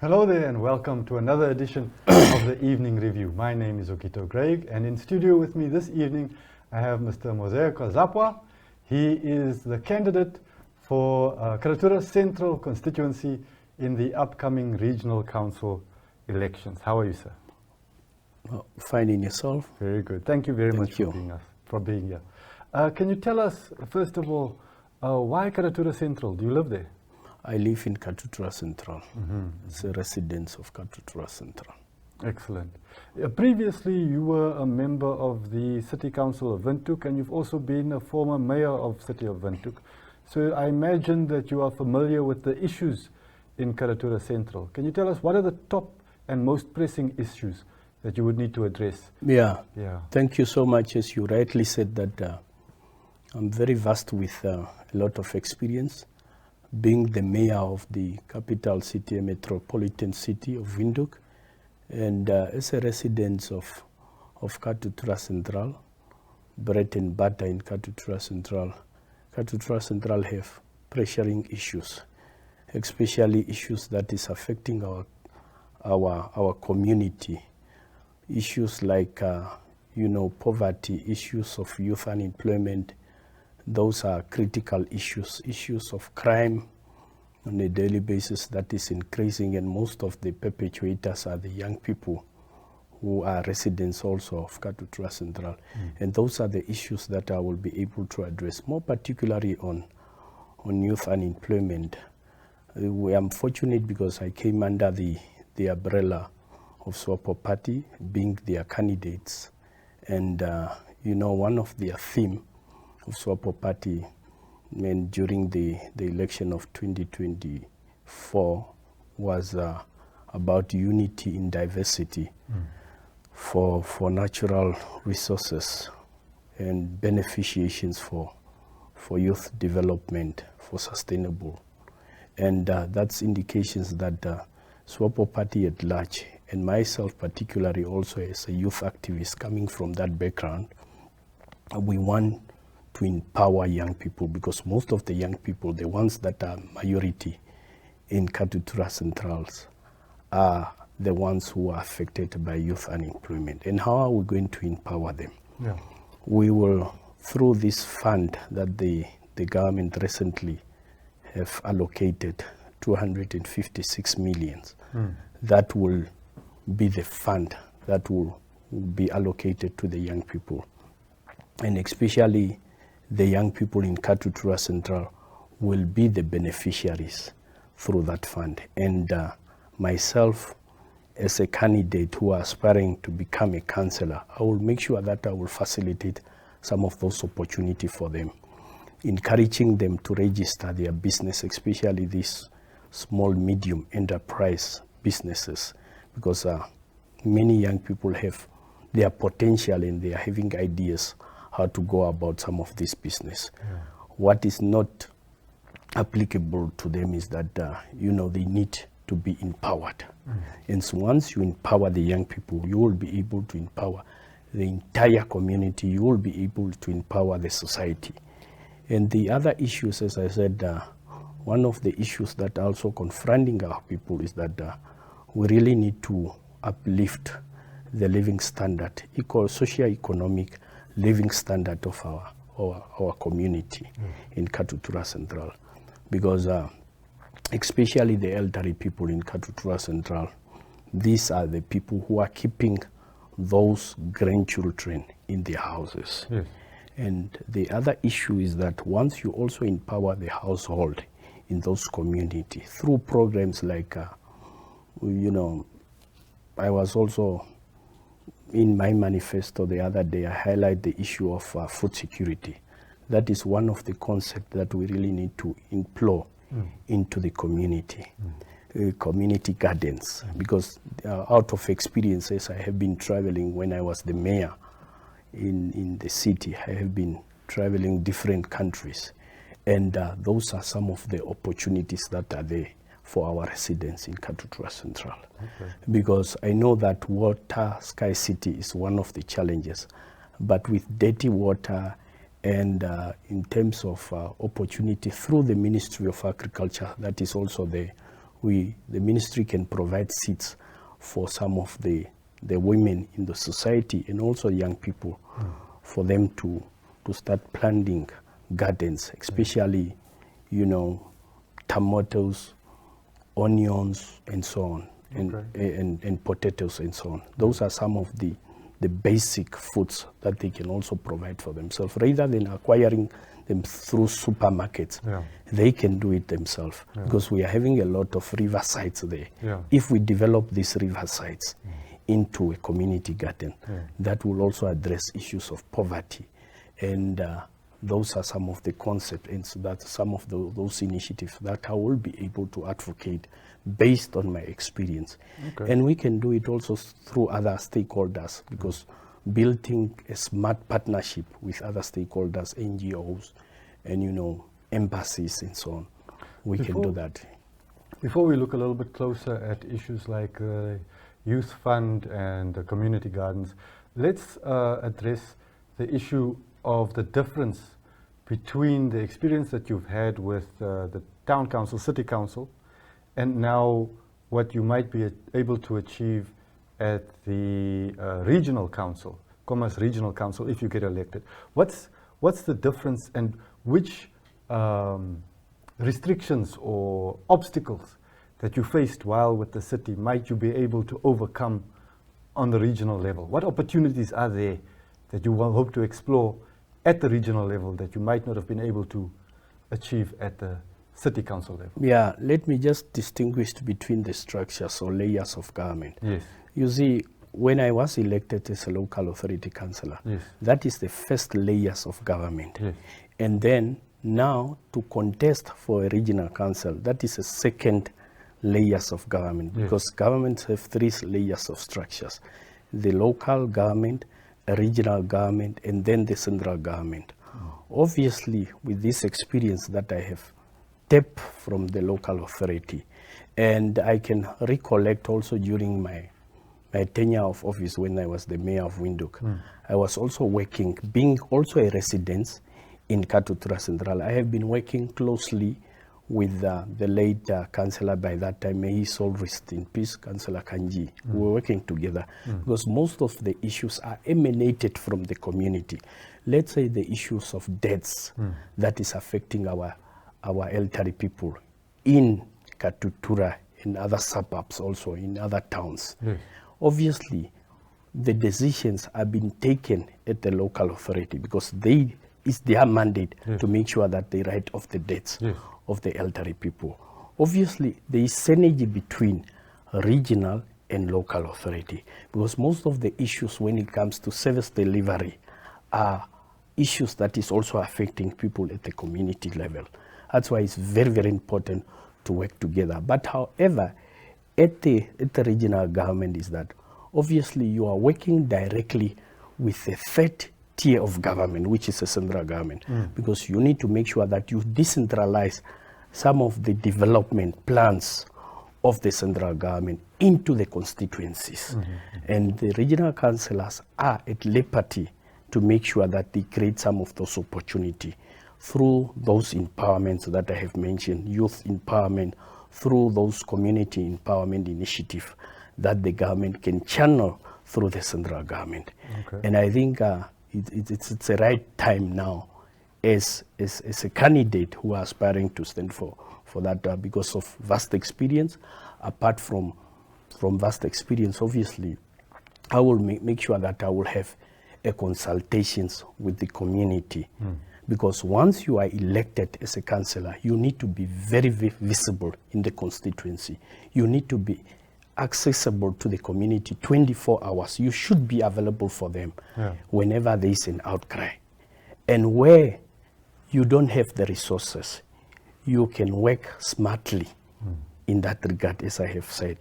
Hello there and welcome to another edition of the Evening Review. My name is Okito Greg, and in studio with me this evening I have Mr. Muesee Kazapua. He is the candidate for Katutura Central constituency in the upcoming regional council elections. How are you, sir? Well, finding yourself. Very good. Thank you very much for being here. Can you tell us, first of all, why Katutura Central? Do you live there? I live in Katutura Central. It's a residence of Katutura Central. Excellent. Previously, you were a member of the City Council of Windhoek, and you've also been a former mayor of City of Windhoek. So I imagine that you are familiar with the issues in Katutura Central. Can you tell us what are the top and most pressing issues that you would need to address? Yeah. Thank you so much. As you rightly said, that I'm very vast with a lot of experience, being the mayor of the capital city and metropolitan city of Windhoek, and as a resident of Katutura Central, bread and butter in Katutura Central. Katutura Central have pressuring issues, especially issues that is affecting our community. Issues like poverty, issues of youth unemployment. Those are critical issues. Issues of crime on a daily basis that is increasing, and most of the perpetrators are the young people who are residents also of Katutura Central. And those are the issues that I will be able to address, more particularly on youth unemployment. I'm fortunate because I came under the umbrella of Swapo party, being their candidates. And one of their theme of Swapo party, and during the election of 2024 was about unity in diversity for natural resources and beneficiations for youth development, for sustainable. And that's indications that Swapo party at large, and myself particularly also as a youth activist coming from that background, we want to empower young people, because most of the young people, the ones that are majority in Katutura Centrals, are the ones who are affected by youth unemployment. And how are we going to empower them? We will, through this fund that the government recently have allocated, 256 million, that will be the fund that will be allocated to the young people. And especially the young people in Katutura Central will be the beneficiaries through that fund. And myself, as a candidate who are aspiring to become a councillor, I will make sure that I will facilitate some of those opportunities for them, encouraging them to register their business, especially these small, medium enterprise businesses, because many young people have their potential and they are having ideas how to go about some of this business. What is not applicable to them is that, they need to be empowered. And so once you empower the young people, you will be able to empower the entire community. You will be able to empower the society. And the other issues, as I said, one of the issues that are also confronting our people is that we really need to uplift the living standard, socio-economic living standard of our community in Katutura Central, because especially the elderly people in Katutura Central, these are the people who are keeping those grandchildren in their houses. And the other issue is that once you also empower the household in those communities through programs like, I was also in my manifesto the other day, I highlight the issue of food security. That is one of the concepts that we really need to employ into the community, community gardens, because out of experiences, I have been traveling when I was the mayor in the city. I have been traveling different countries, and those are some of the opportunities that are there for our residents in Katutura Central. Because I know that water scarcity is one of the challenges, but with dirty water and in terms of opportunity through the Ministry of Agriculture that is also there, the ministry can provide seats for some of the women in the society and also young people for them to start planting gardens, especially, you know, tomatoes, onions, and so on, and potatoes and so on. Those are some of the basic foods that they can also provide for themselves. Rather than acquiring them through supermarkets, they can do it themselves because we are having a lot of riversides there. If we develop these riversides into a community garden, that will also address issues of poverty. And those are some of the concepts and so that some of those initiatives that I will be able to advocate based on my experience. And we can do it also through other stakeholders, because building a smart partnership with other stakeholders, NGOs, and, you know, embassies and so on, we can do that. Before we look a little bit closer at issues like youth fund and the community gardens, let's address the issue of the difference between the experience that you've had with the town council, city council, and now what you might be able to achieve at the regional council, Khomas Regional Council, if you get elected. What's the difference, and which restrictions or obstacles that you faced while with the city might you be able to overcome on the regional level? What opportunities are there that you will hope to explore at the regional level that you might not have been able to achieve at the city council level? Yeah, let me just distinguish between the structures or layers of government. Yes. You see, when I was elected as a local authority councillor, that is the first layers of government. And then now to contest for a regional council, that is a second layers of government, because governments have three layers of structures: the local government, a regional government, and then the central government. Obviously, with this experience that I have tapped from the local authority, and I can recollect also during my tenure of office when I was the mayor of Windhoek, I was also working, being also a resident in Katutura Central. I have been working closely with the late councillor by that time, may he soul rest in peace, Councillor Kanji. We were working together because most of the issues are emanated from the community. Let's say the issues of debts that is affecting our elderly people in Katutura, in other suburbs also, in other towns. Obviously, the decisions are being taken at the local authority because it's their mandate to make sure that they write off the debts of the elderly people. Obviously, there is synergy between regional and local authority, because most of the issues when it comes to service delivery are issues that is also affecting people at the community level. That's why it's very, very important to work together. But however, at the regional government is that obviously you are working directly with the third tier of government, which is the central government, because you need to make sure that you decentralize some of the development plans of the central government into the constituencies. And the regional councillors are at liberty to make sure that they create some of those opportunities through those empowerments that I have mentioned, youth empowerment, through those community empowerment initiatives that the government can channel through the central government. And I think it's the right time now as a candidate who are aspiring to stand for that because of vast experience. Apart from vast experience, obviously, I will make sure that I will have a consultations with the community. Because once you are elected as a councillor, you need to be very, very visible in the constituency. You need to be accessible to the community 24 hours. You should be available for them whenever there is an outcry. And where you don't have the resources, you can work smartly in that regard, as I have said,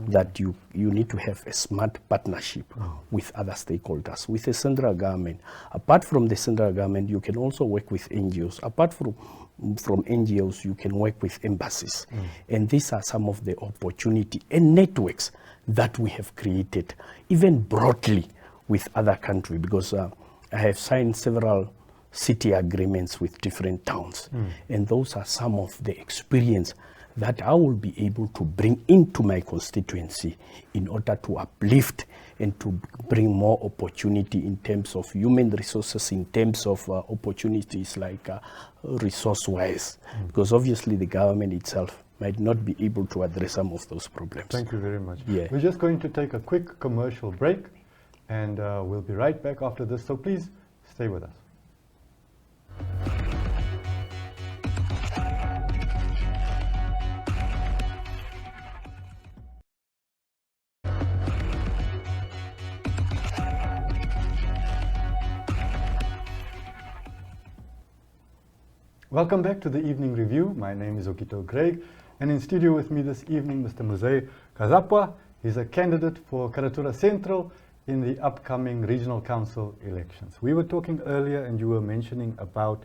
that you need to have a smart partnership with other stakeholders, with the central government. Apart from the central government, you can also work with NGOs. Apart from NGOs, you can work with embassies. And these are some of the opportunity and networks that we have created, even broadly with other countries, because I have signed several city agreements with different towns. And those are some of the experience that I will be able to bring into my constituency in order to uplift and to bring more opportunity in terms of human resources, in terms of opportunities like resource-wise, because obviously the government itself might not be able to address some of those problems. Thank you very much. Yeah. We're just going to take a quick commercial break, and we'll be right back after this, so please stay with us. Welcome back to the Evening Review. My name is Okito Craig, and in studio with me this evening, Mr. Muesee Kazapua. He's a candidate for Katutura Central in the upcoming regional council elections. We were talking earlier, and you were mentioning about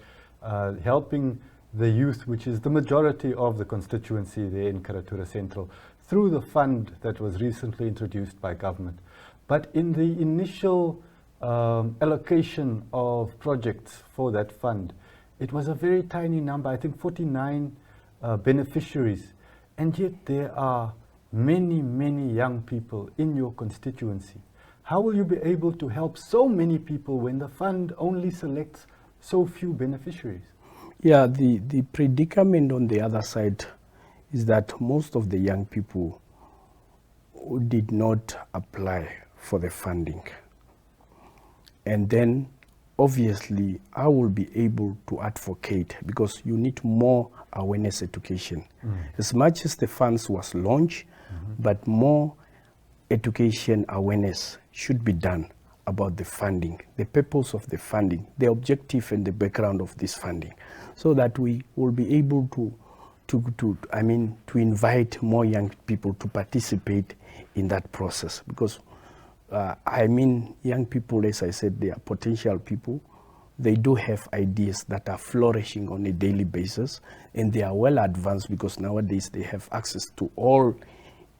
helping the youth, which is the majority of the constituency there in Katutura Central, through the fund that was recently introduced by government. But in the initial allocation of projects for that fund, it was a very tiny number, I think 49 beneficiaries, and yet there are many, many young people in your constituency. How will you be able to help so many people when the fund only selects so few beneficiaries? Yeah, the predicament on the other side is that most of the young people did not apply for the funding. And then obviously, I will be able to advocate, because you need more awareness education. As much as the funds was launched, but more education awareness should be done about the funding, the purpose of the funding, the objective and the background of this funding, so that we will be able to invite more young people to participate in that process. Because young people, as I said, they are potential people. They do have ideas that are flourishing on a daily basis, and they are well advanced because nowadays they have access to all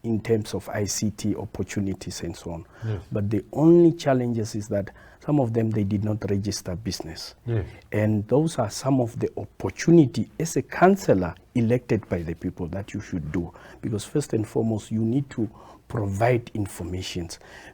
in terms of ICT opportunities and so on. Yes. But the only challenges is that some of them, they did not register business. Yes. And those are some of the opportunity as a councillor elected by the people that you should do. Because first and foremost, you need to provide information,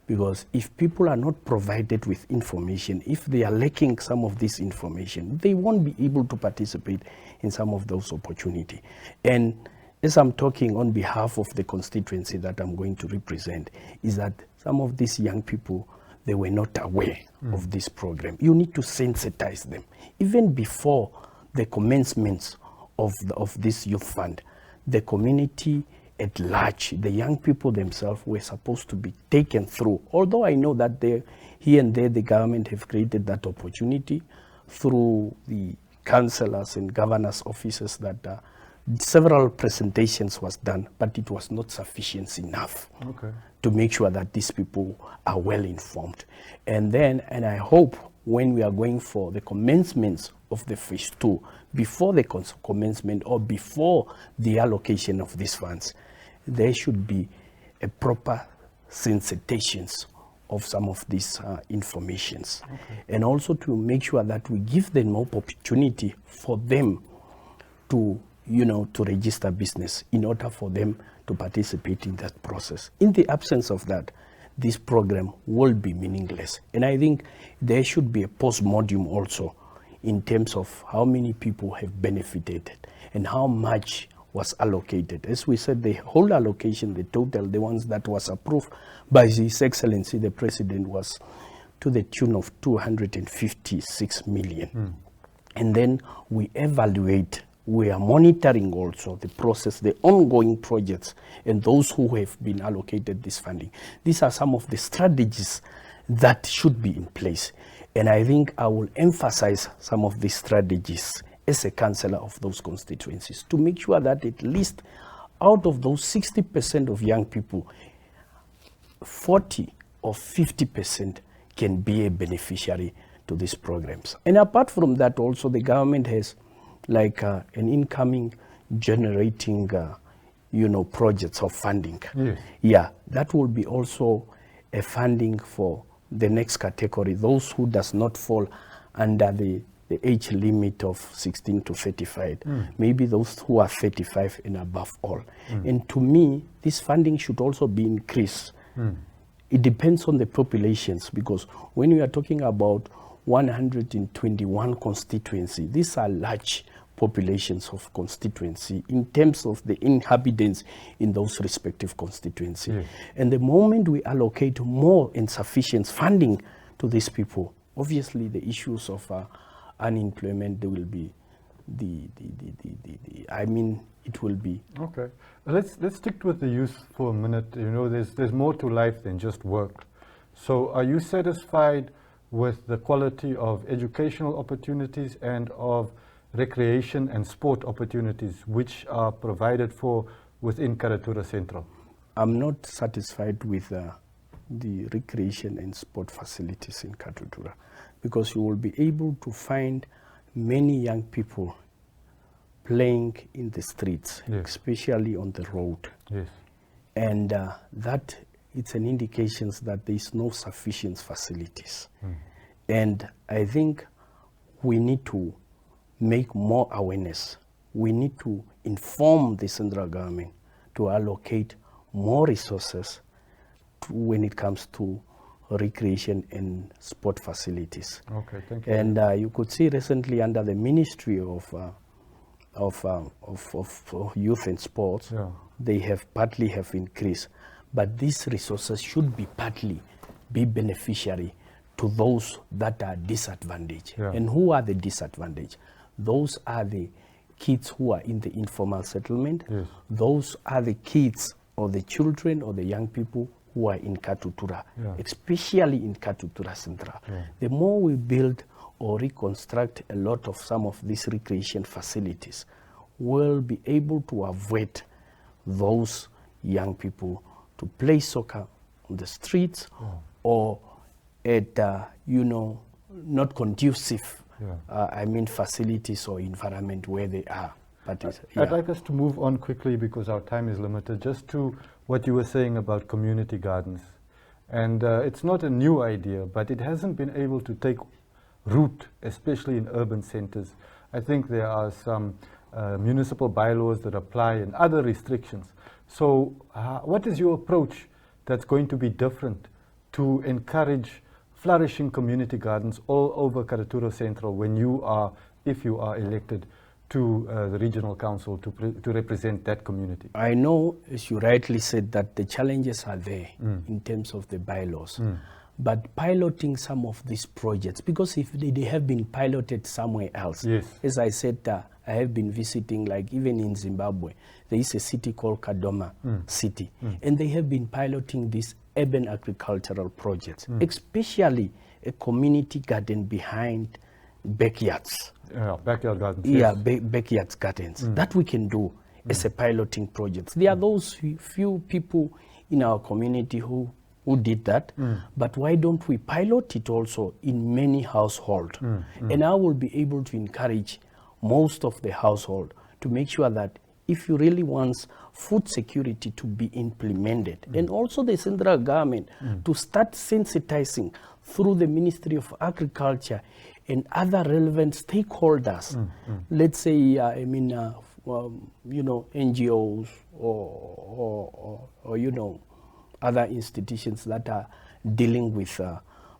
because if people are not provided with information, if they are lacking some of this information, they won't be able to participate in some of those opportunities. And as I'm talking on behalf of the constituency that I'm going to represent, is that some of these young people, they were not aware of this program. You need to sensitize them. Even before the commencement of this youth fund, the community at large, the young people themselves were supposed to be taken through. Although I know that here and there the government have created that opportunity through the councillors and governors' offices, that several presentations was done, but it was not sufficient enough to make sure that these people are well informed. And I hope when we are going for the commencement of the phase 2, before the commencement or before the allocation of these funds, there should be a proper sensitizations of some of these informations. And also to make sure that we give them more opportunity for them to register business in order for them to participate in that process. In the absence of that, this program will be meaningless. And I think there should be a post-mortem also in terms of how many people have benefited and how much was allocated. As we said, the whole allocation, the total, the ones that was approved by His Excellency the President, was to the tune of 256 million. And then we evaluate, we are monitoring also the process, the ongoing projects, and those who have been allocated this funding. These are some of the strategies that should be in place. And I think I will emphasize some of these strategies as a councillor of those constituencies to make sure that at least out of those 60% of young people, 40 or 50% can be a beneficiary to these programs. And apart from that, also the government has like an incoming generating projects of funding. Yeah, that will be also a funding for the next category, those who does not fall under the the age limit of 16 to 35, maybe those who are 35 and above all. And to me, this funding should also be increased. It depends on the populations, because when we are talking about 121 constituency, these are large populations of constituency in terms of the inhabitants in those respective constituency. Yes. And the moment we allocate more and sufficient funding to these people, obviously the issues of unemployment, there will be it will be. Okay, let's stick with the youth for a minute. You know, there's more to life than just work. So are you satisfied with the quality of educational opportunities and of recreation and sport opportunities which are provided for within Katutura Central? I'm not satisfied with the recreation and sport facilities in Katutura, because you will be able to find many young people playing in the streets, yes, especially on the road. Yes. And that it's an indication that there is no sufficient facilities. And I think we need to make more awareness. We need to inform the central government to allocate more resources when it comes to recreation and sport facilities. Okay, thank you. And you could see recently under the Ministry of Youth and Sports, Yeah. they have partly have increased, but these resources should be partly be beneficiary to those that are disadvantaged. Yeah. And who are the disadvantaged? Those are the kids who are in the informal settlement. Yes. Those are the kids or the children or the young people who are in Katutura, Yeah. especially in Katutura Central. Yeah. The more we build or reconstruct a lot of some of these recreation facilities, we'll be able to avoid those young people to play soccer on the streets or at, not conducive, facilities or environment where they are. But I'd like us to move on quickly because our time is limited, just to what you were saying about community gardens. And it's not a new idea, but it hasn't been able to take root, especially in urban centers. I think there are some municipal bylaws that apply and other restrictions. So what is your approach that's going to be different to encourage flourishing community gardens all over Katutura Central when you are, if you are elected to the regional council to represent that community? I know, as you rightly said, that the challenges are there in terms of the bylaws. But piloting some of these projects, because if they have been piloted somewhere else, yes, as I said, I have been visiting, like even in Zimbabwe, there is a city called Kadoma City, and they have been piloting these urban agricultural projects, especially a community garden behind backyards. Backyard gardens. Yeah, Yes. backyard gardens. That we can do as a piloting project. There are those few people in our community who did that, but why don't we pilot it also in many households? And I will be able to encourage most of the household to make sure that if you really want food security to be implemented, and also the central government to start sensitizing through the Ministry of Agriculture and other relevant stakeholders, let's say, NGOs or other institutions that are dealing with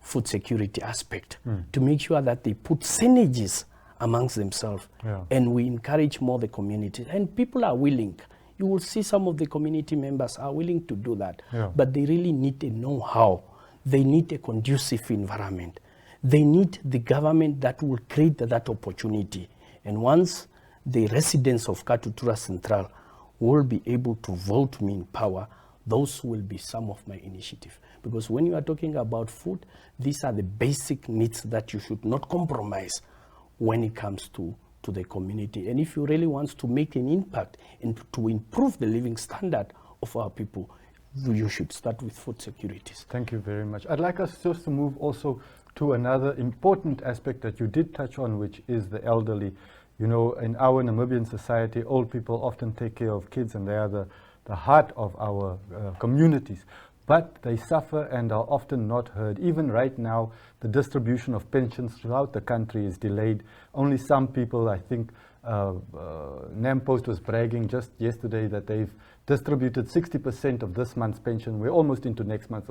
food security aspect, to make sure that they put synergies amongst themselves, and we encourage more the community. And people are willing. You will see some of the community members are willing to do that, but they really need a know-how. They need a conducive environment. They need the government that will create that opportunity. And once the residents of Katutura Central will be able to vote me in power, those will be some of my initiative. Because when you are talking about food, these are the basic needs that you should not compromise when it comes to the community. And if you really want to make an impact and to improve the living standard of our people, you should start with food securities. Thank you very much. I'd like us just to move also to another important aspect that you did touch on, which is the elderly. You know, in our Namibian society, old people often take care of kids, and they are the heart of our communities. but they suffer and are often not heard. Even right now, the distribution of pensions throughout the country is delayed. Only some people, I think, NAMPOST was bragging just yesterday that they've distributed 60% of this month's pension. We're almost into next month.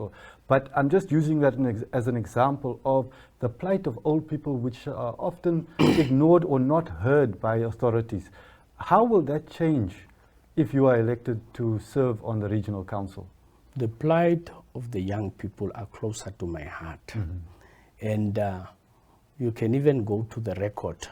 But I'm just using that as an example of the plight of old people, which are often ignored or not heard by authorities. How will that change if you are elected to serve on the regional council? The plight of the young people are closer to my heart. Mm-hmm. And you can even go to the record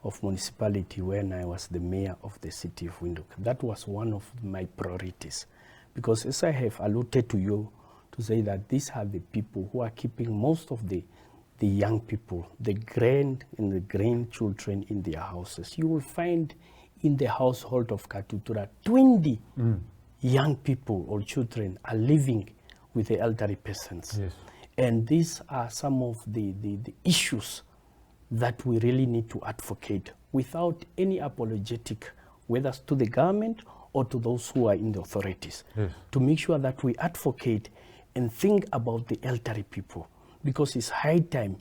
of municipality when I was the mayor of the city of Windhoek. That was one of my priorities, because as I have alluded to you, to say that these are the people who are keeping most of the young people, the grand and the grandchildren in their houses. You will find in the household of Katutura, 20 young people or children are living with the elderly persons. Yes. And these are some of the issues that we really need to advocate without any apologetic, whether to the government or to those who are in the authorities, yes, to make sure that we advocate and think about the elderly people, because it's high time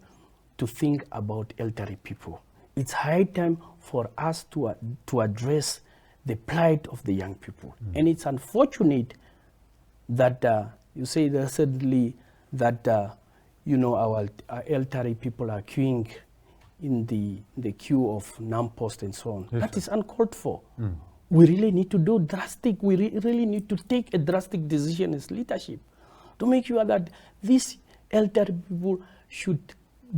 to think about elderly people. It's high time for us to address the plight of the young people. And it's unfortunate that you say that suddenly that our elderly people are queuing in the queue of NAMPOST and so on. Yes, that is uncalled for. We really need to do drastic, we really need to take a drastic decision as leadership to make sure that these elderly people should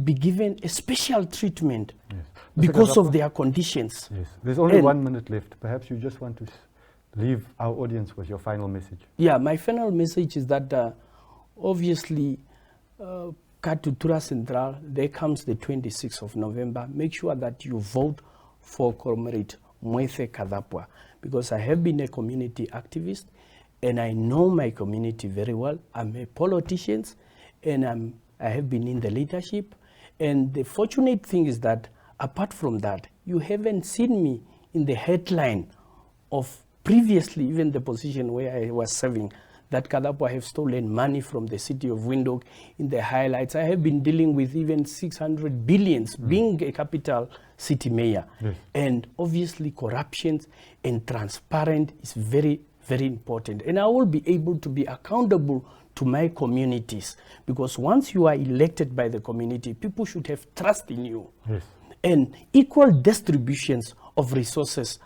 be given a special treatment, yes, because of their conditions. Yes. There's only 1 minute left. Perhaps you just want to leave our audience with your final message. Yeah, my final message is that obviously Katutura Central, there comes the 26th of November. Make sure that you vote for Comrade Muesee Kazapua, because I have been a community activist and I know my community very well. I'm a politician and I have been in the leadership. And the fortunate thing is that apart from that, you haven't seen me in the headline of previously, even the position where I was serving, that Kazapua have stolen money from the city of Windhoek. In the highlights, I have been dealing with even 600 billions, being a capital city mayor. Yes. And obviously corruption and transparent is very, very important. And I will be able to be accountable to my communities, because once you are elected by the community, people should have trust in you. Yes. And equal distributions of resources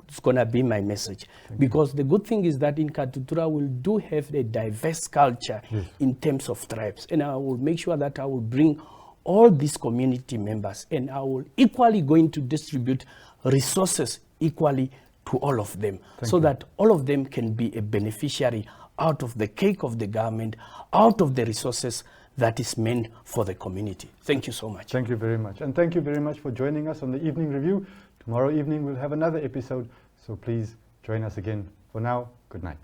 it's going to be my message. Because the good thing is that in Katutura we do have a diverse culture, yes, in terms of tribes. And I will make sure that I will bring all these community members, and I will equally going to distribute resources equally to all of them, so that all of them can be a beneficiary out of the cake of the government, out of the resources that is meant for the community. Thank you so much. Thank you very much. And thank you very much for joining us on the Evening Review. Tomorrow evening we'll have another episode, so please join us again. For now, good night.